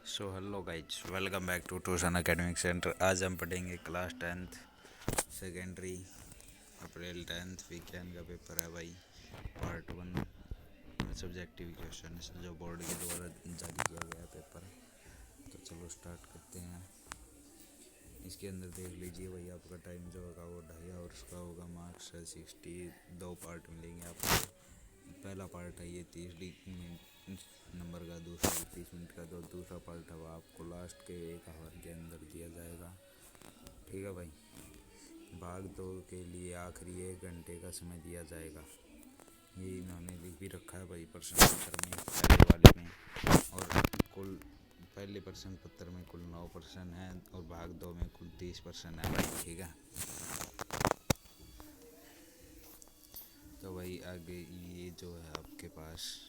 So hello guys, welcome back to tuition academic centre. आज हम पढ़ेंगे क्लास 10th सेकेंडरी अप्रैल 10th विज्ञान का पेपर है भाई। पार्ट 1 सब्जेक्टिव क्वेश्चन जो बोर्ड के द्वारा जारी किया गया पेपर। तो चलो स्टार्ट करते हैं। इसके अंदर देख लीजिए भाई, आपका टाइम जो होगा वो 2.5 आवर्स का होगा। मार्क्स है 60। 2 पार्ट मिलेंगे आपको। पहला पार्ट है ये 30 नंबर का, दूसरा 30 मिनट का। तो दूसरा पार्ट है वो आपको लास्ट के 1 आवर के अंदर दिया जाएगा। ठीक है भाई। भाग 2 के लिए आखिरी 1 घंटे का समय दिया जाएगा। ये इन्होंने लिख भी रखा है भाई प्रश्न पत्र में, पहले वाले में। और कुल पहले प्रश्न पत्र में कुल 9 प्रश्न हैं और भाग 2 में कुल 30 प्रश्न है भाई। ठीक है। तो भाई आगे ये जो है आपके पास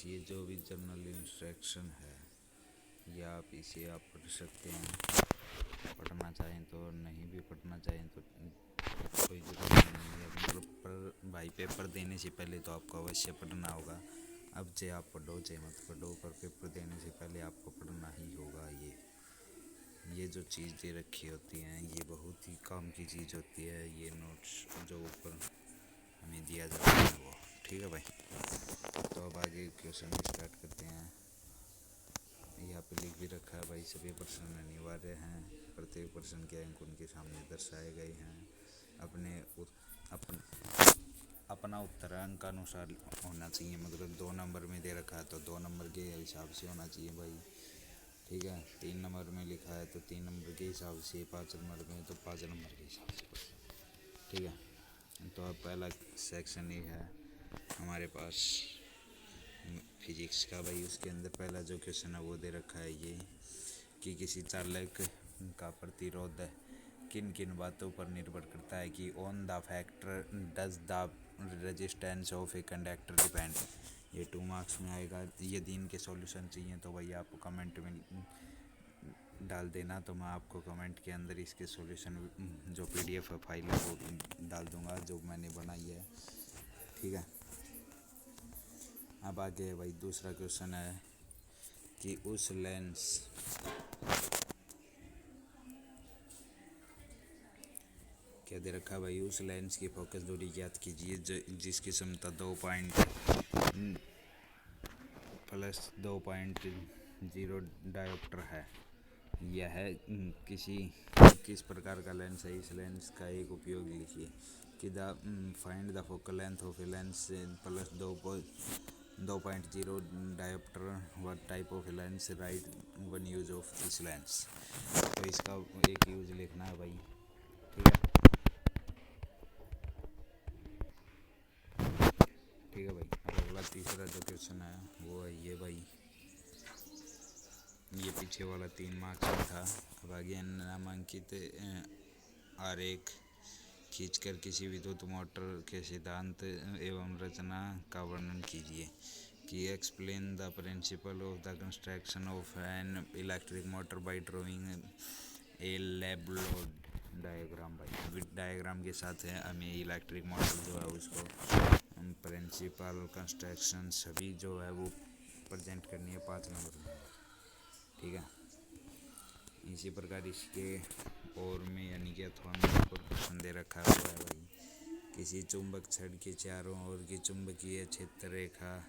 ये जो भी जनरल इंस्ट्रक्शन है, ये आप पढ़ सकते हैं। पढ़ना चाहें तो, नहीं भी पढ़ना चाहें तो कोई ज़रूरी नहीं है। मतलब पर भाई पेपर देने से पहले तो आपको अवश्य पढ़ना होगा। अब चाहे आप पढ़ो चाहे मत पढ़ो, पर पेपर देने से पहले आपको पढ़ना ही होगा। ये जो चीज़ दे रखी होती हैं ये बहुत ही काम की चीज़ होती है। ये नोट्स जो ऊपर हमें दिया जाता है वो। ठीक है भाई। तो अब आगे क्वेश्चन स्टार्ट करते हैं। यहाँ पे लिख भी रखा है भाई, सभी प्रश्न अनिवार्य हैं। प्रत्येक प्रश्न के अंक उनके सामने दर्शाए गए हैं। अपन अपना उत्तर अंक अनुसार होना चाहिए। मतलब 2 नंबर में दे रखा है तो 2 नंबर के हिसाब से होना चाहिए भाई। ठीक है। 3 नंबर में लिखा है तो 3 नंबर के हिसाब से, 5 नंबर में तो 5 नंबर के हिसाब से। ठीक है। तो अब पहला सेक्शन ये है हमारे पास फिजिक्स का भाई। उसके अंदर पहला जो क्वेश्चन है वो दे रखा है ये कि किसी चालक का प्रतिरोध किन किन बातों पर निर्भर करता है। कि on the factor does the resistance of a conductor depend. ये 2 मार्क्स में आएगा। यदि इनके सॉल्यूशन चाहिए तो भाई आपको कमेंट में डाल देना, तो मैं आपको कमेंट के अंदर इसके सॉल्यूशन जो PDF फाइल है वो डाल दूंगा जो मैंने बनाई है। ठीक है। अब आगे भाई दूसरा क्वेश्चन है कि उस लेंस क्या दे रखा है भाई, उस लेंस की फोकस दूरी ज्ञात कीजिए जिसकी क्षमता 2.0 डायोप्टर है। यह किस प्रकार का लेंस है। इस लेंस का एक उपयोग लिखिए। कि find the focal length of a lens plus 2.0 dioptre. What type of lens, right one use of this lens. तो इसका एक यूज लिखना है भाई। ठीक है। ठीक है भाई। अब अगला तीसरा जो क्वेश्चन है वो है ये भाई। ये पीछे वाला 3 मार्क्स में था। अब आगे नामांकित आरेख खींचकर किसी विद्युत मोटर के सिद्धांत एवं रचना का वर्णन कीजिए। कि explain the principle of the construction of an electric motor by drawing a labelled diagram. भाई विद डायग्राम के साथ है हमें इलेक्ट्रिक मोटर जो है उसको प्रिंसिपल कंस्ट्रक्शन सभी जो है वो प्रेजेंट करनी है 5 नंबर में। ठीक है। इसी प्रकार इसके और में यानी कि अथवा में एक और क्वेश्चन दे रखा हुआ है भाई। किसी चुंबक छड़ के चारों ओर की चुंबकीय क्षेत्र रेखा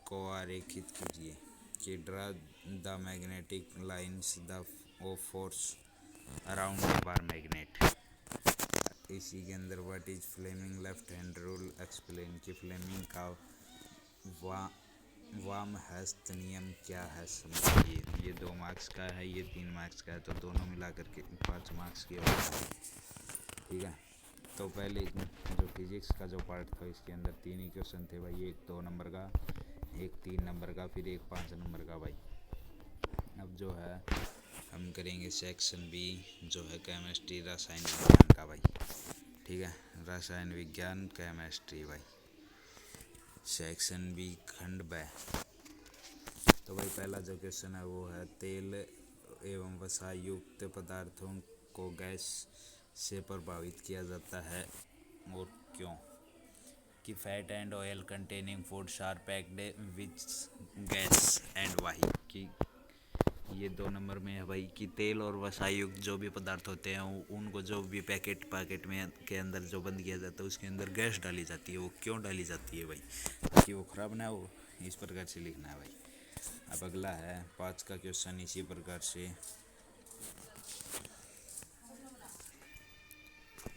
को आरेखित कीजिए। कि draw the magnetic lines the of force around the bar magnet. इसी के अंदर what is Fleming left hand rule explain. कि फ्लेमिंग का वामहस्त नियम क्या है समझिए। ये 2 मार्क्स का है, ये 3 मार्क्स का है, तो दोनों मिलाकर के 5 मार्क्स की होता है। ठीक है। तो पहले जो फिजिक्स का जो पार्ट था इसके अंदर 3 ही क्वेश्चन थे भाई। एक 2 नंबर का, एक 3 नंबर का, फिर एक 5 नंबर का भाई। अब जो है हम करेंगे सेक्शन बी जो है केमिस्ट्री रसायन विज्ञान का भाई। ठीक है। रसायन विज्ञान केमिस्ट्री भाई, सेक्शन बी खंड ब। तो भाई पहला जो क्वेश्चन है वो है तेल एवं वसा युक्त पदार्थों को गैस से प्रभावित किया जाता है और क्यों। कि fat and oil containing foods are packed with gas and वाही कि ये 2 नंबर में है भाई कि तेल और वसा युक्त जो भी पदार्थ होते हैं उनको जो भी पैकेट में के अंदर जो बंद किया जाता है उसके अंदर गैस डाली जाती है। वो क्यों डाली जाती है भाई? ताकि वो ख़राब ना हो, इस प्रकार से लिखना है भाई। अब अगला है 5 का क्वेश्चन इसी प्रकार से।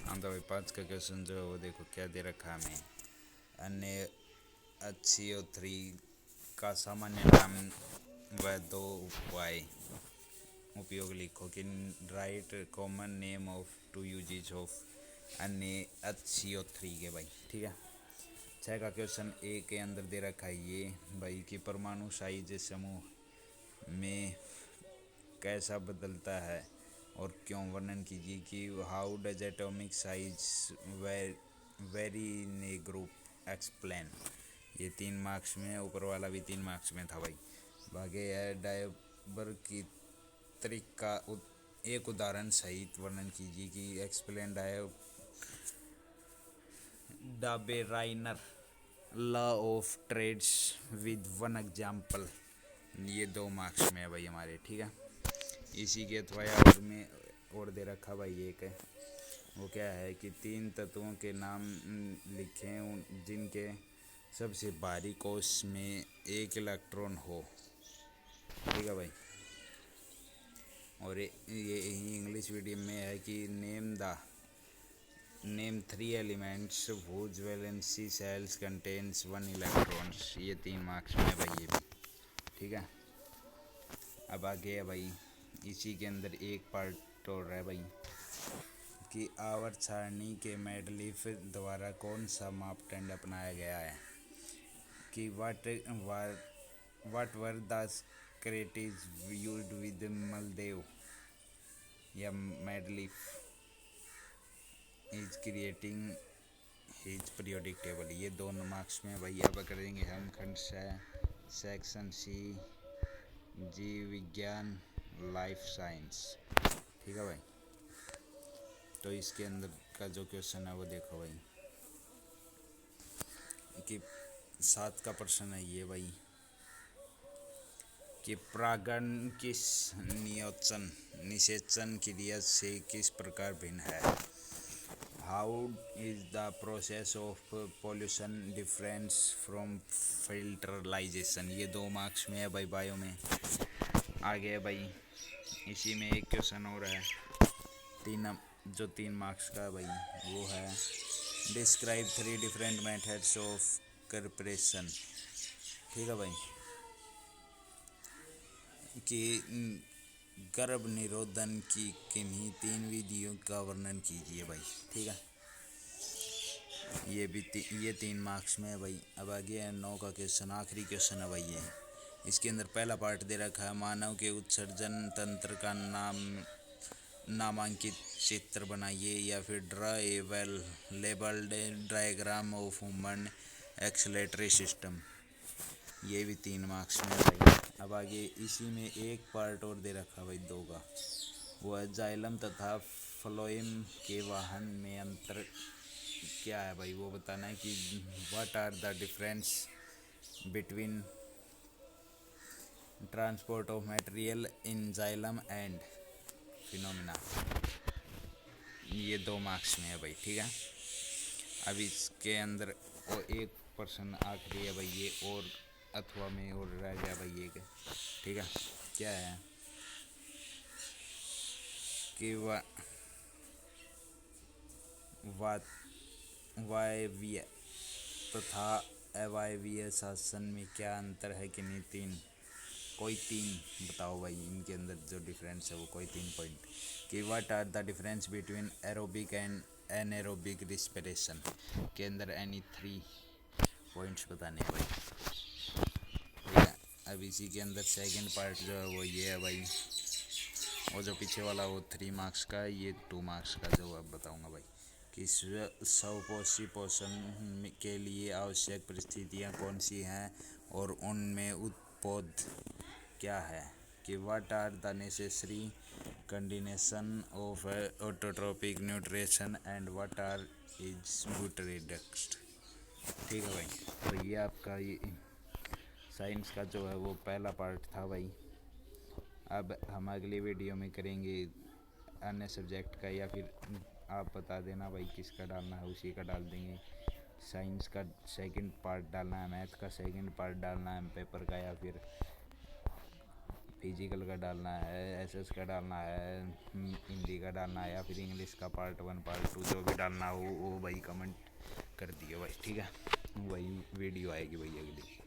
हाँ तो भाई 5 का क्वेश्चन जो है वो देखो क्या दे रखा है हमें। अन्य HCO3 का सामान्य नाम व 2 उपाय उपयोग लिखो कि write common name of 2 usages of अन्य HCO3 के भाई। ठीक है। 6 का क्वेश्चन ए के अंदर दे रखा है ये भाई कि परमाणु साइज समूह में कैसा बदलता है और क्यों, वर्णन कीजिए कि how does atomic size very in A group, explain. ये 3 मार्क्स में, ऊपर वाला भी 3 मार्क्स में था भाई। भागे है डायबर की त्रिक का एक उदाहरण सहित वर्णन कीजिए कि explain Dobereiner law of triads with 1 example. ये 2 मार्क्स में है भाई हमारे। ठीक है। इसी के अथवा और में और दे रखा भाई एक है, वो क्या है कि 3 तत्वों के नाम लिखें जिनके सबसे भारी कोश में 1 इलेक्ट्रॉन हो। ठीक है भाई। और ये इंग्लिश मीडियम में है कि name 3 elements whose valency cells contains 1 electrons। ये 3 मार्क्स में है भाई ये भी। ठीक है। अब आगे है भाई इसी के अंदर एक पार्ट और है भाई कि आवर्त सारणी के मेंडलीफ द्वारा कौन सा मापदंड अपनाया गया है कि what were the criteria used with Maldev या Mendeleev is creating his periodic table. ये 2 मार्क्स में भाई। अब करेंगे हम खंड सेक्शन सी जीव विज्ञान लाइफ साइंस। ठीक है भाई। तो इसके अंदर का जो क्वेश्चन है वो देखो भाई कि 7 का प्रश्न है ये भाई कि परागण किस निषेचन क्रिया से किस प्रकार भिन्न है। How is the process of pollination difference from fertilisation. ये 2 मार्क्स में है भाई बायो में। आगे है भाई इसी में एक क्वेश्चन और है 3 मार्क्स का भाई, वो है डिस्क्राइब 3 डिफरेंट मेथड्स ऑफ करप्रेशन। ठीक है भाई कि गर्भ निरोधन की किन्हीं 3 विधियों का वर्णन कीजिए भाई। ठीक है। ये 3 मार्क्स में है भाई। अब आगे है 9 का क्वेश्चन, आखिरी क्वेश्चन है भाई ये। इसके अंदर पहला पार्ट दे रखा है मानव के उत्सर्जन तंत्र का नामांकित चित्र बनाइए या फिर draw a well labelled diagram of human excretory system. ये भी 3 मार्क्स में है भाई। अब आगे इसी में एक पार्ट और दे रखा भाई 2 का, वो है जाइलम तथा फ्लोएम के वाहन में अंतर क्या है भाई, वो बताना है कि what are the difference between transport of material in xylem and phenomena. ये 2 मार्क्स में है भाई। ठीक है। अब इसके अंदर और एक प्रश्न आखिरी है भाई ये, और अथवा में और रह गया भाई एक। ठीक है। क्या है कि वायवीय तथा अवायवीय शासन में क्या अंतर है कि नहीं, कोई 3 बताओ भाई इनके अंदर जो डिफरेंस है वो कोई 3 पॉइंट कि what are the difference between aerobic and anaerobic respiration के अंदर एनी 3 पॉइंट्स बताने हैं भाई। ठीक है। अब इसी के अंदर सेकंड पार्ट जो है वो ये है भाई, और जो पीछे वाला वो 3 मार्क्स का, ये 2 मार्क्स का जो अब बताऊंगा भाई कि स्वपोषी पोषण के लिए आवश्यक परिस्थितियाँ कौन सी हैं और उनमें उत्पोध क्या है कि what are the necessary condition of autotrophic nutrition and what are is good reduced. ठीक है भाई। तो ये आपका ये साइंस का जो है वो पहला पार्ट था भाई। अब हम अगली वीडियो में करेंगे अन्य सब्जेक्ट का, या फिर आप बता देना भाई किसका डालना है, उसी का डाल देंगे। साइंस का सेकंड पार्ट डालना है, मैथ का सेकंड पार्ट डालना है पेपर का, या फिर फिजिकल का डालना है, एसएस का डालना है, हिंदी का डालना है, या फिर इंग्लिश का पार्ट 1 पार्ट 2 जो भी डालना हो वो भाई कमेंट कर दिए भाई। ठीक है, वही वीडियो आएगी भाई अगली।